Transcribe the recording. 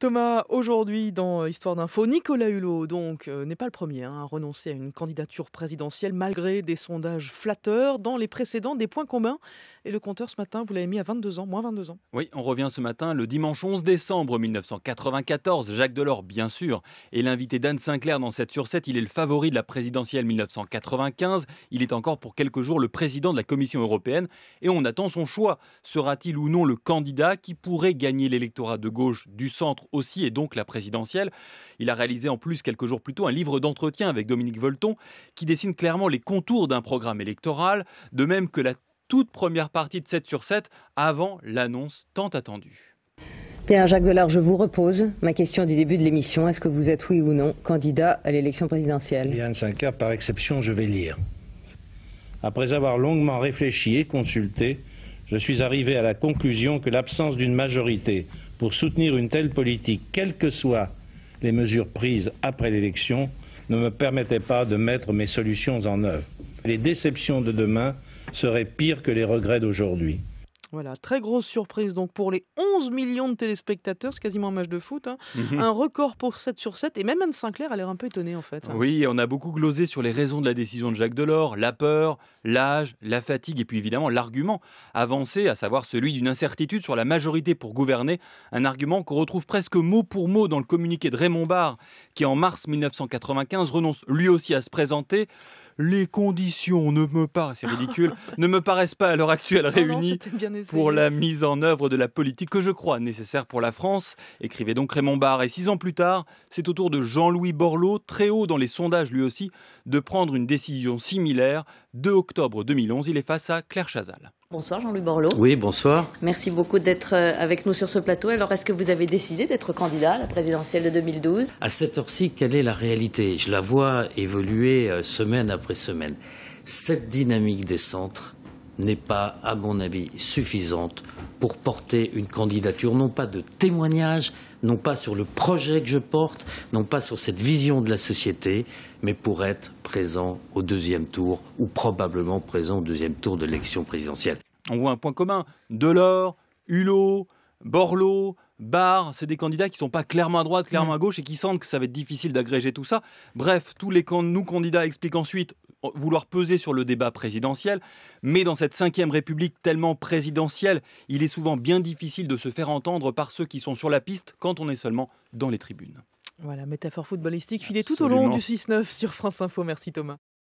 Thomas, aujourd'hui dans Histoire d'Info, Nicolas Hulot n'est pas le premier à renoncer à une candidature présidentielle malgré des sondages flatteurs. Dans les précédents, des points communs. Et le compteur ce matin, vous l'avez mis à 22 ans, moins 22 ans. Oui, on revient ce matin le dimanche 11 décembre 1994. Jacques Delors, bien sûr, est l'invité d'Anne Sinclair dans 7 sur 7. Il est le favori de la présidentielle 1995. Il est encore pour quelques jours le président de la Commission européenne. Et on attend son choix. Sera-t-il ou non le candidat qui pourrait gagner l'électorat de gauche, du centre aussi, et donc la présidentielle? Il a réalisé en plus quelques jours plus tôt un livre d'entretien avec Dominique Volton qui dessine clairement les contours d'un programme électoral, de même que la toute première partie de 7 sur 7 avant l'annonce tant attendue. Bien, Jacques Delors, je vous repose ma question du début de l'émission. Est-ce que vous êtes, oui ou non, candidat à l'élection présidentielle? Anne Sinclair, par exception, je vais lire. Après avoir longuement réfléchi et consulté, je suis arrivé à la conclusion que l'absence d'une majorité pour soutenir une telle politique, quelles que soient les mesures prises après l'élection, ne me permettait pas de mettre mes solutions en œuvre. Les déceptions de demain seraient pires que les regrets d'aujourd'hui. Voilà, très grosse surprise donc pour les 11 millions de téléspectateurs, c'est quasiment un match de foot. Un record pour 7 sur 7, et même Anne Sinclair a l'air un peu étonnée en fait. Oui, on a beaucoup glosé sur les raisons de la décision de Jacques Delors, la peur, l'âge, la fatigue et puis évidemment l'argument avancé, à savoir celui d'une incertitude sur la majorité pour gouverner, un argument qu'on retrouve presque mot pour mot dans le communiqué de Raymond Barre qui en mars 1995 renonce lui aussi à se présenter. Les conditions c'est ridicule, ne me paraissent pas à l'heure actuelle réunies pour la mise en œuvre de la politique que je crois nécessaire pour la France, écrivait donc Raymond Barre. Et 6 ans plus tard, c'est au tour de Jean-Louis Borloo, très haut dans les sondages lui aussi, de prendre une décision similaire. 2 octobre 2011, il est face à Claire Chazal. Bonsoir Jean-Louis Borloo. Oui, bonsoir. Merci beaucoup d'être avec nous sur ce plateau. Alors, est-ce que vous avez décidé d'être candidat à la présidentielle de 2012 ? À cette heure-ci, quelle est la réalité? Je la vois évoluer semaine après semaine. Cette dynamique des centres n'est pas, à mon avis, suffisante pour porter une candidature, non pas de témoignage, non pas sur le projet que je porte, non pas sur cette vision de la société, mais pour être présent au deuxième tour, ou probablement présent au deuxième tour de l'élection présidentielle. On voit un point commun. Delors, Hulot, Borloo, Barre, c'est des candidats qui ne sont pas clairement à droite, clairement à gauche et qui sentent que ça va être difficile d'agréger tout ça. Bref, tous les candidats expliquent ensuite vouloir peser sur le débat présidentiel. Mais dans cette 5e République tellement présidentielle, il est souvent bien difficile de se faire entendre par ceux qui sont sur la piste quand on est seulement dans les tribunes. Voilà, métaphore footballistique filée tout au long du 6-9 sur France Info. Merci Thomas.